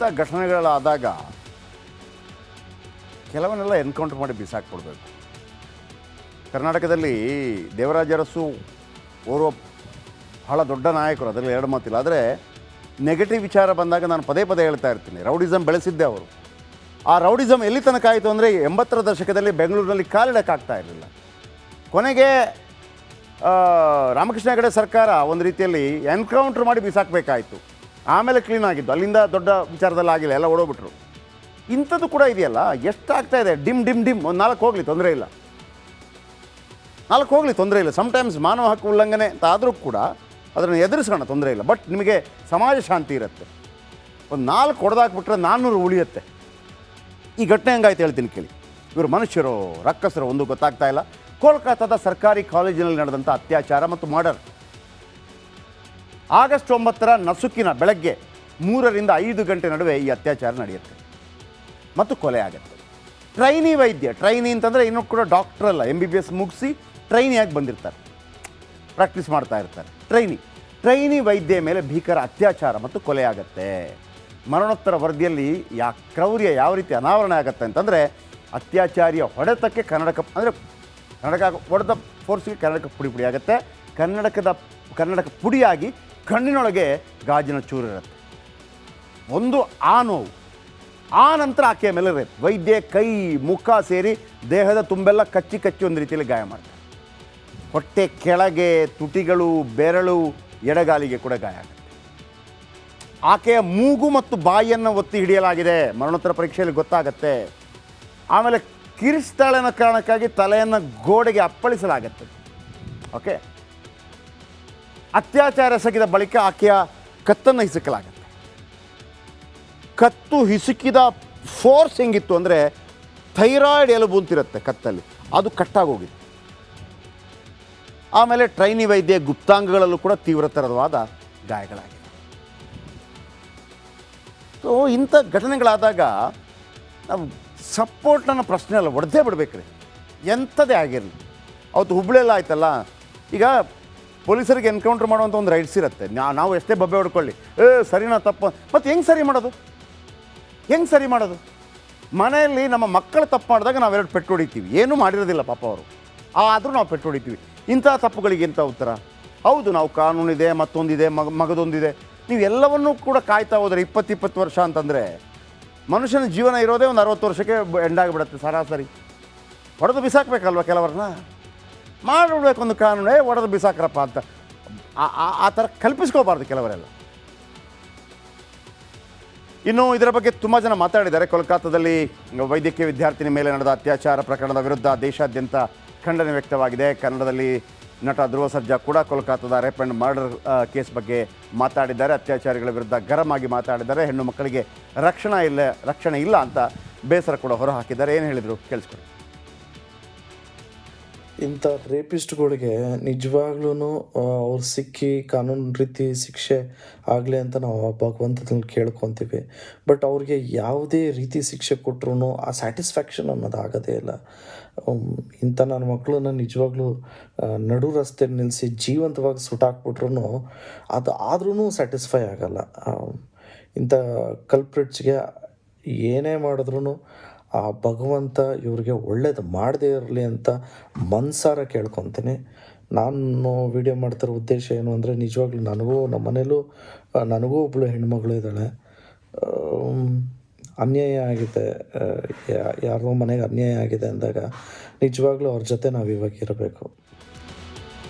ಇಂಥ ಘಟನೆಗಳಾದಾಗ ಕೆಲವನ್ನೆಲ್ಲ ಎನ್ಕೌಂಟರ್ ಮಾಡಿ ಬಿಸಾಕ್ಬಿಡ್ಬೇಕು. ಕರ್ನಾಟಕದಲ್ಲಿ ದೇವರಾಜ ಅರಸು ಓರ್ವ ಬಹಳ ದೊಡ್ಡ ನಾಯಕರು, ಅದರಲ್ಲಿ ಎರಡು ಮಾತಿಲ್ಲ. ಆದರೆ ನೆಗೆಟಿವ್ ವಿಚಾರ ಬಂದಾಗ ನಾನು ಪದೇ ಪದೇ ಹೇಳ್ತಾ ಇರ್ತೀನಿ, ರೌಡಿಸಮ್ ಬೆಳೆಸಿದ್ದೆ ಅವರು. ಆ ರೌಡಿಸಮ್ ಎಲ್ಲಿ ತನಕ ಆಯಿತು ಅಂದರೆ 80ರ ದಶಕದಲ್ಲಿ ಬೆಂಗಳೂರಿನಲ್ಲಿ ಕಾಲಿಡಕ್ಕಾಗ್ತಾ ಇರಲಿಲ್ಲ. ಕೊನೆಗೆ ರಾಮಕೃಷ್ಣ ಹೆಗಡೆ ಸರ್ಕಾರ ಒಂದು ರೀತಿಯಲ್ಲಿ ಎನ್ಕೌಂಟ್ರ್ ಮಾಡಿ ಬಿಸಾಕಬೇಕಾಯಿತು. ಆಮೇಲೆ ಕ್ಲೀನ್ ಆಗಿದ್ದು, ಅಲ್ಲಿಂದ ದೊಡ್ಡ ವಿಚಾರದಲ್ಲಿ ಆಗಿಲ್ಲ, ಎಲ್ಲ ಓಡೋಗ್ಬಿಟ್ರು. ಇಂಥದ್ದು ಕೂಡ ಇದೆಯಲ್ಲ, ಎಷ್ಟಾಗ್ತಾ ಇದೆ. ಡಿಮ್ ಒಂದು 4 ಹೋಗಲಿ ತೊಂದರೆ ಇಲ್ಲ, 4 ಹೋಗಲಿ ತೊಂದರೆ ಇಲ್ಲ. ಸಮ್ಟೈಮ್ಸ್ ಮಾನವ ಹಕ್ಕು ಉಲ್ಲಂಘನೆ ಅಂತ ಆದರೂ ಕೂಡ ಅದನ್ನು ಎದುರಿಸೋಣ, ತೊಂದರೆ ಇಲ್ಲ. ಬಟ್ ನಿಮಗೆ ಸಮಾಜ ಶಾಂತಿ ಇರುತ್ತೆ. ಒಂದು 4 ಹೊಡೆದಾಕ್ಬಿಟ್ರೆ 400 ಉಳಿಯುತ್ತೆ. ಈ ಘಟನೆ ಹೆಂಗಾಯ್ತು ಹೇಳ್ತೀನಿ ಕೇಳಿ. ಇವರು ಮನುಷ್ಯರು ರಕ್ಕಸರು ಒಂದು ಗೊತ್ತಾಗ್ತಾ ಇಲ್ಲ. ಕೋಲ್ಕತ್ತಾದ ಸರ್ಕಾರಿ ಕಾಲೇಜಿನಲ್ಲಿ ನಡೆದಂಥ ಅತ್ಯಾಚಾರ ಮತ್ತು ಮರ್ಡರ್. ಆಗಸ್ಟ್ 9ರ ನಸುಕಿನ ಬೆಳಗ್ಗೆ 3ರಿಂದ 5 ಗಂಟೆ ನಡುವೆ ಈ ಅತ್ಯಾಚಾರ ನಡೆಯುತ್ತೆ ಮತ್ತು ಕೊಲೆ ಆಗುತ್ತೆ. ಟ್ರೈನಿ ವೈದ್ಯ, ಟ್ರೈನಿ ಅಂತಂದರೆ ಇನ್ನೂ ಕೂಡ ಡಾಕ್ಟರ್ ಅಲ್ಲ, MBBS ಮುಗಿಸಿ ಟ್ರೈನಿಯಾಗಿ ಬಂದಿರ್ತಾರೆ, ಪ್ರಾಕ್ಟೀಸ್ ಮಾಡ್ತಾ ಇರ್ತಾರೆ. ಟ್ರೈನಿ ವೈದ್ಯ ಮೇಲೆ ಭೀಕರ ಅತ್ಯಾಚಾರ ಮತ್ತು ಕೊಲೆ ಆಗುತ್ತೆ. ಮರಣೋತ್ತರ ವರದಿಯಲ್ಲಿ ಕ್ರೌರ್ಯ ಯಾವ ರೀತಿ ಅನಾವರಣ ಆಗುತ್ತೆ ಅಂತಂದರೆ, ಅತ್ಯಾಚಾರಿಯ ಹೊಡೆತಕ್ಕೆ ಕನ್ನಡಕ ಹೊಡೆದ ಫೋರ್ಸ್ಗೆ ಕನ್ನಡಕ ಪುಡಿ ಆಗುತ್ತೆ. ಕನ್ನಡಕ ಪುಡಿಯಾಗಿ ಕಣ್ಣಿನೊಳಗೆ ಗಾಜಿನ ಚೂರು ಇರುತ್ತೆ. ಒಂದು ಆ ನೋವು. ಆ ನಂತರ ಆಕೆಯ ಮೇಲೆ ರೇಪ್. ವೈದ್ಯ ಕೈ ಮುಖ ಸೇರಿ ದೇಹದ ತುಂಬೆಲ್ಲ ಕಚ್ಚಿ ಒಂದು ರೀತಿಯಲ್ಲಿ ಗಾಯ ಮಾಡ್ತಾರೆ. ಹೊಟ್ಟೆ ಕೆಳಗೆ, ತುಟಿಗಳು, ಬೆರಳು, ಎಡಗಾಲಿಗೆ ಕೂಡ ಗಾಯ ಆಗುತ್ತೆ. ಆಕೆಯ ಮೂಗು ಮತ್ತು ಬಾಯಿಯನ್ನು ಒತ್ತಿ ಹಿಡಿಯಲಾಗಿದೆ, ಮರಣೋತ್ತರ ಪರೀಕ್ಷೆಯಲ್ಲಿ ಗೊತ್ತಾಗತ್ತೆ. ಆಮೇಲೆ ಕಿರಿಸ್ತಾಳೆ ಅನ್ನೋ ಕಾರಣಕ್ಕಾಗಿ ತಲೆಯನ್ನು ಗೋಡೆಗೆ ಅಪ್ಪಳಿಸಲಾಗತ್ತೆ. ಓಕೆ, ಅತ್ಯಾಚಾರ ಎಸಗಿದ ಬಳಿಕ ಆಕೆಯ ಕತ್ತನ್ನು ಹಿಸುಕಲಾಗತ್ತೆ. ಕತ್ತು ಹಿಸುಕಿದ ಫೋರ್ಸ್ ಹೆಂಗಿತ್ತು ಅಂದರೆ, ಥೈರಾಯ್ಡ್ ಎಲುಬು ಅಂತಿರುತ್ತೆ ಕತ್ತಲ್ಲಿ, ಅದು ಕಟ್ಟಾಗೋಗಿದೆ. ಆಮೇಲೆ ಟ್ರೈನಿ ವೈದ್ಯ ಗುಪ್ತಾಂಗಗಳಲ್ಲೂ ಕೂಡ ತೀವ್ರತರವಾದ ಗಾಯಗಳಾಗಿವೆ. ಸೊ ಇಂಥ ಘಟನೆಗಳಾದಾಗ ನಾವು ಸಪೋರ್ಟನ್ನು ಪ್ರಶ್ನೆ ಅಲ್ಲ, ಹೊಡೆದೇ ಬಿಡಬೇಕ್ರಿ, ಎಂಥದೇ ಆಗಿರಲಿ. ಅವತ್ತು ಹುಬ್ಬಳ್ಳಿಯೆಲ್ಲ ಆಯ್ತಲ್ಲ, ಈಗ ಪೊಲೀಸರಿಗೆ ಎನ್ಕೌಂಟ್ರ್ ಮಾಡುವಂಥ ಒಂದು ರೈಟ್ಸ್ ಇರುತ್ತೆ. ನಾವು ಎಷ್ಟೇ ಬಬ್ಬೆ ಹೊಡ್ಕೊಳ್ಳಿ, ಸರಿನಾ ತಪ್ಪು, ಮತ್ತು ಹೆಂಗೆ ಸರಿ ಮಾಡೋದು? ಮನೆಯಲ್ಲಿ ನಮ್ಮ ಮಕ್ಕಳು ತಪ್ಪು ಮಾಡಿದಾಗ ನಾವೆರಡು ಪೆಟ್ಟು ಹೊಡಿತೀವಿ, ಏನೂ ಮಾಡಿರೋದಿಲ್ಲ ಪಾಪ ಅವರು, ಆದರೂ ನಾವು ಪೆಟ್ಟು ಹೊಡಿತೀವಿ. ಇಂಥ ತಪ್ಪುಗಳಿಗೆ ಎಂಥ ಉತ್ತರ? ಹೌದು, ನಾವು ಕಾನೂನಿದೆ, ಮತ್ತೊಂದಿದೆ, ಮಗದೊಂದಿದೆ, ನೀವು ಎಲ್ಲವನ್ನೂ ಕೂಡ ಕಾಯ್ತಾ ಹೋದರೆ 20 ವರ್ಷ ಅಂತಂದರೆ ಮನುಷ್ಯನ ಜೀವನ ಇರೋದೇ ಒಂದು 60 ವರ್ಷಕ್ಕೆ ಎಂಡಾಗಿಬಿಡುತ್ತೆ ಸರಾಸರಿ. ಹೊಡೆದು ಬಿಸಾಕಬೇಕಲ್ವ ಕೆಲವ್ರನ್ನ, ಮಾಡಿಬಿಡ್ಬೇಕು ಒಂದು ಕಾನೂನೇ, ಹೊಡೆದು ಬಿಸಾಕ್ರಪ್ಪ ಅಂತ ಆ ಥರ ಕಲ್ಪಿಸ್ಕೋಬಾರ್ದು ಕೆಲವರೆಲ್ಲ. ಇನ್ನು ಇದರ ಬಗ್ಗೆ ತುಂಬ ಜನ ಮಾತಾಡಿದ್ದಾರೆ. ಕೋಲ್ಕತ್ತಾದಲ್ಲಿ ವೈದ್ಯಕೀಯ ವಿದ್ಯಾರ್ಥಿನಿ ಮೇಲೆ ನಡೆದ ಅತ್ಯಾಚಾರ ಪ್ರಕರಣದ ವಿರುದ್ಧ ದೇಶಾದ್ಯಂತ ಖಂಡನೆ ವ್ಯಕ್ತವಾಗಿದೆ. ಕನ್ನಡದಲ್ಲಿ ನಟ ಧ್ರುವ ಸರ್ಜಾ ಕೂಡ ಕೋಲ್ಕತ್ತಾದ ರೇಪ್ ಆ್ಯಂಡ್ ಮರ್ಡರ್ ಕೇಸ್ ಬಗ್ಗೆ ಮಾತಾಡಿದ್ದಾರೆ. ಅತ್ಯಾಚಾರಿಗಳ ವಿರುದ್ಧ ಗರಂ ಆಗಿ ಮಾತಾಡಿದ್ದಾರೆ. ಹೆಣ್ಣು ಮಕ್ಕಳಿಗೆ ರಕ್ಷಣೆ ಇಲ್ಲ ಅಂತ ಬೇಸರ ಕೂಡ ಹೊರಹಾಕಿದ್ದಾರೆ. ಏನು ಹೇಳಿದರು ಕೇಳಿಸ್ಕೊಳ್ಳಿ. ಇಂಥ ರೇಪಿಸ್ಟ್ಗಳಿಗೆ ನಿಜವಾಗ್ಲೂ ಅವ್ರು ಸಿಕ್ಕಿ ಕಾನೂನು ರೀತಿ ಶಿಕ್ಷೆ ಆಗಲಿ ಅಂತ ನಾವು ಭಗವಂತನಲ್ಲಿ ಕೇಳ್ಕೊತೀವಿ. ಬಟ್ ಅವ್ರಿಗೆ ಯಾವುದೇ ರೀತಿ ಶಿಕ್ಷೆ ಕೊಟ್ಟರು ಆ ಸ್ಯಾಟಿಸ್ಫ್ಯಾಕ್ಷನ್ ಅನ್ನೋದು ಆಗೋದೇ ಇಲ್ಲ. ಇಂಥ ನನ್ನ ಮಕ್ಕಳನ್ನ ನಿಜವಾಗ್ಲೂ ನಡು ರಸ್ತೆ ನಿಲ್ಲಿಸಿ ಜೀವಂತವಾಗಿ ಸುಟ್ಟಾಕ್ಬಿಟ್ರು ಅದು ಆದ್ರೂ ಸ್ಯಾಟಿಸ್ಫೈ ಆಗಲ್ಲ. ಇಂಥ ಕಲ್ಪ್ರಿಟ್ಸ್ಗೆ ಏನೇ ಮಾಡಿದ್ರೂ ಆ ಭಗವಂತ ಇವ್ರಿಗೆ ಒಳ್ಳೇದು ಮಾಡದೇ ಇರಲಿ ಅಂತ ಮನಸಾರ ಕೇಳ್ಕೊತೀನಿ. ನಾನು ವಿಡಿಯೋ ಮಾಡ್ತಿರೋ ಉದ್ದೇಶ ಏನು ಅಂದರೆ, ನಿಜವಾಗ್ಲೂ ನಮ್ಮ ಮನೇಲೂ ನನಗೂ ಒಬ್ಬಳು ಹೆಣ್ಮಗಳು ಇದ್ದಾಳೆ. ಅನ್ಯಾಯ ಆಗಿದೆ, ಯಾರೋ ಮನೆಗೆ ಅನ್ಯಾಯ ಆಗಿದೆ ಅಂದಾಗ ನಿಜವಾಗ್ಲೂ ಅವ್ರ ಜೊತೆ ನಾವು ಇವಾಗ ಇರಬೇಕು.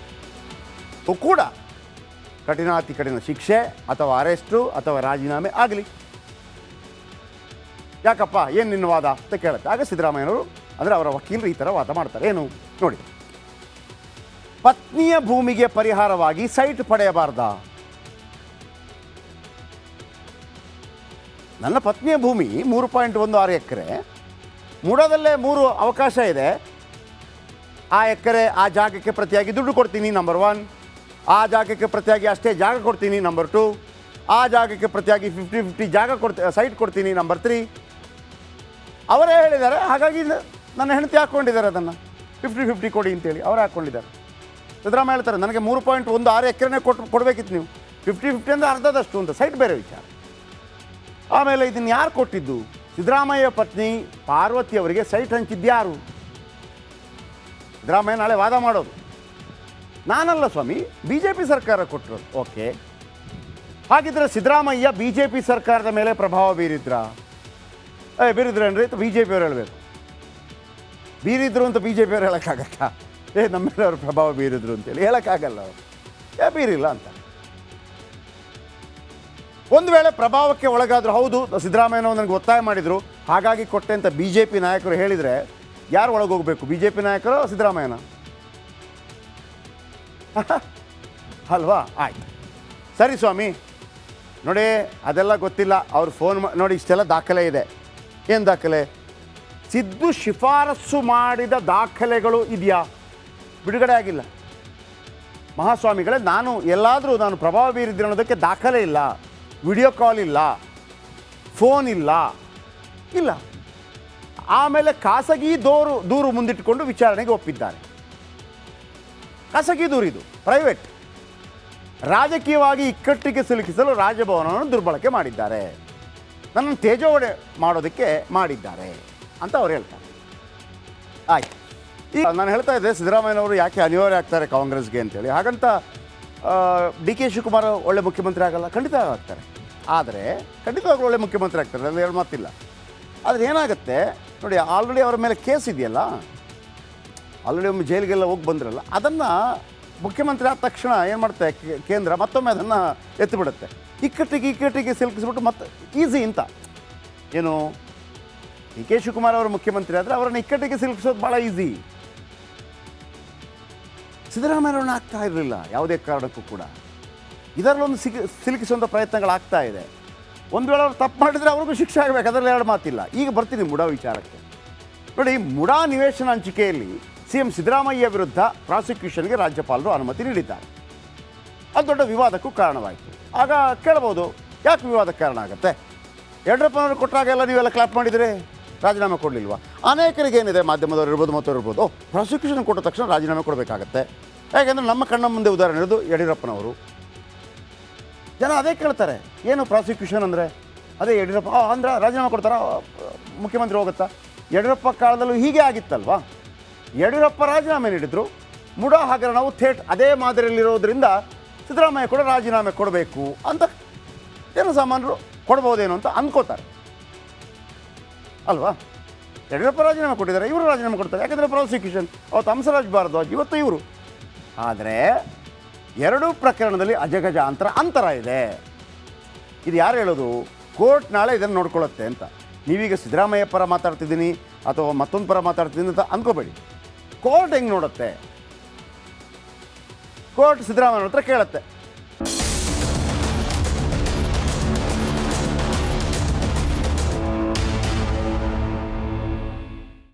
ಕೂಡ ಅತಿ ಕಠಿಣ ಶಿಕ್ಷೆ ಅಥವಾ ಅರೆಸ್ಟು ಅಥವಾ ರಾಜೀನಾಮೆ ಆಗಲಿ. ಯಾಕಪ್ಪ, ಏನು ನಿನ್ನ ವಾದ ಅಂತ ಕೇಳುತ್ತೆ. ಆಗ ಸಿದ್ದರಾಮಯ್ಯನವರು ಅಂದರೆ ಅವರ ವಕೀಲರು ಈ ಥರ ವಾದ ಮಾಡ್ತಾರೆ. ಏನು ನೋಡಿ, ಪತ್ನಿಯ ಭೂಮಿಗೆ ಪರಿಹಾರವಾಗಿ ಸೈಟ್ ಪಡೆಯಬಾರ್ದಾ? ನನ್ನ ಪತ್ನಿಯ ಭೂಮಿ 3.16 ಎಕರೆ, ಮೂಡಾದಲ್ಲೇ 3 ಅವಕಾಶ ಇದೆ. ಆ ಎಕರೆ ಆ ಜಾಗಕ್ಕೆ ಪ್ರತಿಯಾಗಿ ದುಡ್ಡು ಕೊಡ್ತೀನಿ, ನಂಬರ್ 1. ಆ ಜಾಗಕ್ಕೆ ಪ್ರತಿಯಾಗಿ ಅಷ್ಟೇ ಜಾಗ ಕೊಡ್ತೀನಿ, ನಂಬರ್ 2. ಆ ಜಾಗಕ್ಕೆ ಪ್ರತಿಯಾಗಿ 50-50 ಸೈಟ್ ಕೊಡ್ತೀನಿ, ನಂಬರ್ 3. ಅವರೇ ಹೇಳಿದ್ದಾರೆ. ಹಾಗಾಗಿ ನನ್ನ ಹೆಂಡತಿ ಹಾಕ್ಕೊಂಡಿದ್ದಾರೆ ಅದನ್ನು 50-50 ಕೊಡಿ ಅಂತೇಳಿ ಅವರೇ ಹಾಕ್ಕೊಂಡಿದ್ದಾರೆ. ಸಿದ್ದರಾಮಯ್ಯ ಹೇಳ್ತಾರೆ, ನನಗೆ 3.16 ಎಕರೆನೇ ಕೊಡಬೇಕಿತ್ತು ನೀವು, 50-50 ಅಂದರೆ ಅರ್ಧದಷ್ಟು ಅಂತ. ಸೈಟ್ ಬೇರೆ ವಿಚಾರ. ಆಮೇಲೆ ಇದನ್ನು ಯಾರು ಕೊಟ್ಟಿದ್ದು? ಸಿದ್ದರಾಮಯ್ಯ ಪತ್ನಿ ಪಾರ್ವತಿ ಅವರಿಗೆ ಸೈಟ್ ಹಂಚಿದ್ಯಾರು? ಸಿದ್ದರಾಮಯ್ಯ ನಾಳೆ ವಾದ ಮಾಡೋದು, ನಾನಲ್ಲ ಸ್ವಾಮಿ, ಬಿ ಜೆ ಪಿ ಸರ್ಕಾರ ಕೊಟ್ಟರು. ಓಕೆ, ಹಾಗಿದ್ರೆ ಸಿದ್ದರಾಮಯ್ಯ ಬಿ ಜೆ ಪಿ ಸರ್ಕಾರದ ಮೇಲೆ ಪ್ರಭಾವ ಬೀರಿದ್ರಾ? ಬೀರಿದ್ರೇನ್ರಿ ಅಂತ ಬಿ ಜೆ ಪಿಯವ್ರು ಹೇಳಬೇಕು. ಬೀರಿದ್ರು ಅಂತ ಬಿ ಜೆ ಪಿಯವ್ರು ಹೇಳೋಕ್ಕಾಗತ್ತಾ? ನಮ್ಮ ಮೇಲೆ ಅವ್ರ ಪ್ರಭಾವ ಬೀರಿದ್ರು ಅಂತೇಳಿ ಹೇಳೋಕ್ಕಾಗಲ್ಲ. ಅವರು ಬೀರಿಲ್ಲ ಅಂತ. ಒಂದು ವೇಳೆ ಪ್ರಭಾವಕ್ಕೆ ಒಳಗಾದ್ರು, ಹೌದು ಸಿದ್ದರಾಮಯ್ಯನವರು ನನಗೆ ಒತ್ತಾಯ ಮಾಡಿದರು ಹಾಗಾಗಿ ಕೊಟ್ಟೆ ಅಂತ ಬಿ ಜೆ ಪಿ ನಾಯಕರು ಹೇಳಿದರೆ ಯಾರು ಒಳಗೋಗ್ಬೇಕು? ಬಿ ಜೆ ಪಿ ನಾಯಕರು, ಸಿದ್ದರಾಮಯ್ಯನ ಅಲ್ವಾ? ಆಯ್ತು, ಸರಿ ಸ್ವಾಮಿ, ನೋಡಿ ಅದೆಲ್ಲ ಗೊತ್ತಿಲ್ಲ. ಅವ್ರು ಫೋನ್ ನೋಡಿ, ಇಷ್ಟೆಲ್ಲ ದಾಖಲೆ ಇದೆ. ಏನು ದಾಖಲೆ? ಸಿದ್ದು ಶಿಫಾರಸು ಮಾಡಿದ ದಾಖಲೆಗಳು ಇದೆಯಾ? ಬಿಡುಗಡೆ ಆಗಿಲ್ಲ. ಮಹಾಸ್ವಾಮಿಗಳೇ, ನಾನು ಪ್ರಭಾವ ಬೀರಿದ್ದೆ ಅನ್ನೋದಕ್ಕೆ ದಾಖಲೆ ಇಲ್ಲ, ವಿಡಿಯೋ ಕಾಲ್ ಇಲ್ಲ, ಫೋನ್ ಇಲ್ಲ. ಆಮೇಲೆ ಖಾಸಗಿ ದೂರು ಮುಂದಿಟ್ಟುಕೊಂಡು ವಿಚಾರಣೆಗೆ ಒಪ್ಪಿದ್ದಾರೆ. ಖಾಸಗಿ ದೂರು, ಇದು ಪ್ರೈವೇಟ್. ರಾಜಕೀಯವಾಗಿ ಇಕ್ಕಟ್ಟಿಗೆ ಸಿಲುಕಿಸಲು ರಾಜಭವನವನ್ನು ದುರ್ಬಳಕೆ ಮಾಡಿದ್ದಾರೆ, ನನ್ನನ್ನು ತೇಜೋವಧೆ ಮಾಡೋದಕ್ಕೆ ಮಾಡಿದ್ದಾರೆ ಅಂತ ಅವ್ರು ಹೇಳ್ತಾರೆ. ಆಯ್ತು, ಈಗ ನಾನು ಹೇಳ್ತಾ ಇದ್ದೆ ಸಿದ್ದರಾಮಯ್ಯನವರು ಯಾಕೆ ಅನಿವಾರ್ಯ ಆಗ್ತಾರೆ ಕಾಂಗ್ರೆಸ್ಗೆ ಅಂತೇಳಿ. ಹಾಗಂತ ಡಿ ಕೆ ಶಿವಕುಮಾರ್ ಒಳ್ಳೆ ಮುಖ್ಯಮಂತ್ರಿ ಆಗಲ್ಲ, ಖಂಡಿತ ಆಗ್ತಾರೆ. ಆದರೆ ಖಂಡಿತವಾಗ್ಲೂ ಒಳ್ಳೆ ಮುಖ್ಯಮಂತ್ರಿ ಆಗ್ತಾರೆ, ಅಲ್ಲಿ ಎರಡು ಮಾತಿಲ್ಲ. ಆದರೆ ಏನಾಗುತ್ತೆ ನೋಡಿ, ಆಲ್ರೆಡಿ ಅವರ ಮೇಲೆ ಕೇಸ್ ಇದೆಯಲ್ಲ, ಆಲ್ರೆಡಿ ಒಮ್ಮೆ ಜೈಲಿಗೆಲ್ಲ ಹೋಗಿ ಬಂದ್ರಲ್ಲ, ಅದನ್ನು ಮುಖ್ಯಮಂತ್ರಿ ಆದ ತಕ್ಷಣ ಏನು ಮಾಡುತ್ತೆ ಕೇಂದ್ರ, ಮತ್ತೊಮ್ಮೆ ಅದನ್ನು ಎತ್ತಿಬಿಡುತ್ತೆ. ಇಕ್ಕಟ್ಟಿಗೆ ಸಿಲುಕಿಸ್ಬಿಟ್ಟು ಮತ್ತೆ ಈಸಿ ಅಂತ. ಏನು, ಡಿ ಕೆ ಶಿವಕುಮಾರ್ ಅವರು ಮುಖ್ಯಮಂತ್ರಿ ಆದರೆ ಅವರನ್ನು ಇಕ್ಕಟ್ಟಿಗೆ ಸಿಲುಕಿಸೋದು ಭಾಳ ಈಸಿ. ಸಿದ್ದರಾಮಯ್ಯವ್ರನ್ನ ಆಗ್ತಾ ಇರಲಿಲ್ಲ ಯಾವುದೇ ಕಾರಣಕ್ಕೂ ಕೂಡ. ಇದರಲ್ಲೊಂದು ಸಿಲುಕಿಸುವಂಥ ಪ್ರಯತ್ನಗಳಾಗ್ತಾ ಇದೆ. ಒಂದು ವೇಳೆ ಅವ್ರು ತಪ್ಪು ಮಾಡಿದರೆ ಅವ್ರಿಗೂ ಶಿಕ್ಷೆ ಆಗಬೇಕು, ಅದರಲ್ಲಿ ಎರಡು ಮಾತಿಲ್ಲ. ಈಗ ಬರ್ತೀನಿ ಮುಡಾ ವಿಚಾರಕ್ಕೆ. ನೋಡಿ, ಮುಡಾ ನಿವೇಶನ ಹಂಚಿಕೆಯಲ್ಲಿ CM ಸಿದ್ದರಾಮಯ್ಯ ವಿರುದ್ಧ ಪ್ರಾಸಿಕ್ಯೂಷನ್ಗೆ ರಾಜ್ಯಪಾಲರು ಅನುಮತಿ ನೀಡಿದ್ದಾರೆ. ಅದು ದೊಡ್ಡ ವಿವಾದಕ್ಕೂ ಕಾರಣವಾಯಿತು. ಆಗ ಕೇಳ್ಬೋದು, ಯಾಕೆ ವಿವಾದಕ್ಕೆ ಕಾರಣ ಆಗುತ್ತೆ? ಯಡಿಯೂರಪ್ಪನವರು ಕೊಟ್ಟಾಗೆಲ್ಲ ನೀವೆಲ್ಲ ಕ್ಲಾಪ್ ಮಾಡಿದರೆ ರಾಜೀನಾಮೆ ಕೊಡಲಿಲ್ವಾ? ಅನೇಕರಿಗೆ ಏನಿದೆ, ಮಾಧ್ಯಮದವ್ರು ಇರ್ಬೋದು, ಮತ್ತವ್ರು ಇರ್ಬೋದು, ಪ್ರಾಸಿಕ್ಯೂಷನ್ ಕೊಟ್ಟ ತಕ್ಷಣ ರಾಜೀನಾಮೆ ಕೊಡಬೇಕಾಗತ್ತೆ. ಯಾಕೆಂದರೆ ನಮ್ಮ ಕಣ್ಣ ಮುಂದೆ ಉದಾಹರಣೆ ಇರೋದು ಯಡಿಯೂರಪ್ಪನವರು. ಜನ ಅದೇ ಕೇಳ್ತಾರೆ, ಏನು ಪ್ರಾಸಿಕ್ಯೂಷನ್ ಅಂದರೆ? ಅದೇ ಯಡಿಯೂರಪ್ಪ ಅಂದ್ರೆ ರಾಜೀನಾಮೆ ಕೊಡ್ತಾರಾ, ಮುಖ್ಯಮಂತ್ರಿ ಹೋಗುತ್ತಾ? ಯಡಿಯೂರಪ್ಪ ಕಾಲದಲ್ಲೂ ಹೀಗೆ ಆಗಿತ್ತಲ್ವಾ? ಯಡಿಯೂರಪ್ಪ ರಾಜೀನಾಮೆ ನೀಡಿದರು, ಮುಡಾ ಹಗರಣವು ಥೇಟ್ ಅದೇ ಮಾದರಿಯಲ್ಲಿರೋದ್ರಿಂದ ಸಿದ್ದರಾಮಯ್ಯ ಕೂಡ ರಾಜೀನಾಮೆ ಕೊಡಬೇಕು ಅಂತ ಜನಸಾಮಾನ್ಯರು ಕೊಡ್ಬೋದೇನೋ ಅಂತ ಅಂದ್ಕೋತಾರೆ ಅಲ್ವಾ? ಯಡಿಯೂರಪ್ಪ ರಾಜೀನಾಮೆ ಕೊಟ್ಟಿದ್ದಾರೆ, ಇವರು ರಾಜೀನಾಮೆ ಕೊಡ್ತಾರೆ. ಯಾಕೆಂದರೆ ಪ್ರಾಸಿಕ್ಯೂಷನ್ ಅವತ್ತು ಹಂಸರಾಜ್ ಭಾರದ್ವಾಜ್, ಇವತ್ತು ಇವರು. ಆದರೆ ಎರಡೂ ಪ್ರಕರಣದಲ್ಲಿ ಅಜಗಜ ಅಂತರ ಇದೆ. ಇದು ಯಾರು ಹೇಳೋದು? ಕೋರ್ಟ್ ನಾಳೆ ಇದನ್ನು ನೋಡ್ಕೊಳ್ಳುತ್ತೆ ಅಂತ. ನೀವೀಗ ಸಿದ್ದರಾಮಯ್ಯ ಪರ ಮಾತಾಡ್ತಿದ್ದೀನಿ ಅಥವಾ ಮತ್ತೊಂದು ಪರ ಮಾತಾಡ್ತಿದ್ದೀನಿ ಅಂತ ಅಂದ್ಕೋಬೇಡಿ. ಕೋರ್ಟ್ ಹೆಂಗೆ ನೋಡುತ್ತೆ? ಕೋರ್ಟ್ ಸಿದ್ದರಾಮಯ್ಯ ಹತ್ರ ಕೇಳುತ್ತೆ,